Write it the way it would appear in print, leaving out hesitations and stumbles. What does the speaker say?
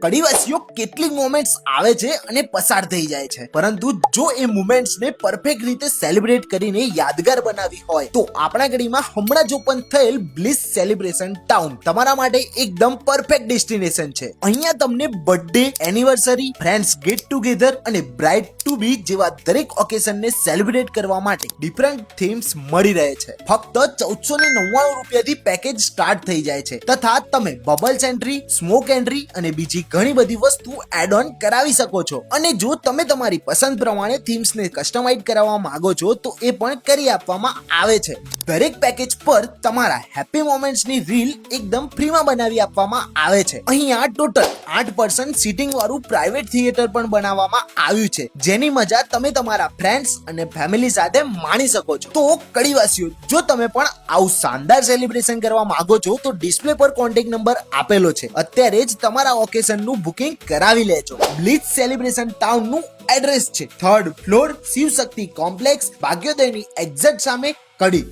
કડીવાસીઓ કેટલીક મોમેન્ટ્સ આવે છે અને પસાર થઈ જાય છે, પરંતુ જો એ મોમેન્ટ્સ ને પરફેક્ટ રીતે સેલિબ્રેટ કરીને યાદગાર બનાવી હોય તો આપણા કડીમાં હમણાં જ ઓપન થયેલ બ્લિસ સેલિબ્રેશન ટાઉન તમારા માટે એકદમ પરફેક્ટ ડેસ્ટિનેશન છે. અહીંયા તમને birthday, anniversary, friends get together અને બ્રાઇડ ટુ બી જેવા દરેક ઓકેશનને સેલિબ્રેટ કરવા માટે ડિફરન્ટ થીમ્સ મળી રહે છે. ફક્ત 1499 રૂપિયાથી પેકેજ સ્ટાર્ટ થઈ જાય છે તથા તમે બબલ્સ એન્ટ્રી, સ્મોક એન્ટ્રી અને બીજી ઘણી બધી વસ્તુ એડ ઓન કરાવી શકો છો. અને જો તમે તમારી પસંદ પ્રમાણે થીમ્સ ને કસ્ટમાઇઝ કરાવવા માંગો છો તો એ પણ કરી આપવામાં આવે છે. દરેક પેકેજ પર તમારા હેપી મોમેન્ટ્સ ની રીલ એકદમ ફ્રીમાં બનાવી આપવામાં આવે છે. અહીંયા ટોટલ 8% સીટિંગ વાળું પ્રાઇવેટ થિયેટર પણ બનાવવામાં આવ્યું છે, જેની મજા તમે તમારા ફ્રેન્ડ્સ અને ફેમિલી સાથે માણી શકો છો. તો કડીવાસીઓ, જો તમે પણ આવું શાનદાર સેલિબ્રેશન કરવા માંગો છો તો ડિસ્પ્લે પર કોન્ટેક્ટ નંબર આપેલો છે, અત્યારે જ તમારા ઓકેશન નું બુકિંગ કરાવી લેજો. બ્લિચ સેલિબ્રેશન ટાઉન નું એડ્રેસ છે 3rd ફ્લોર, શિવશક્તિ કોમ્પ્લેક્સ, ભાગ્યોદયની એક્ઝેક્ટ સામે, કડી.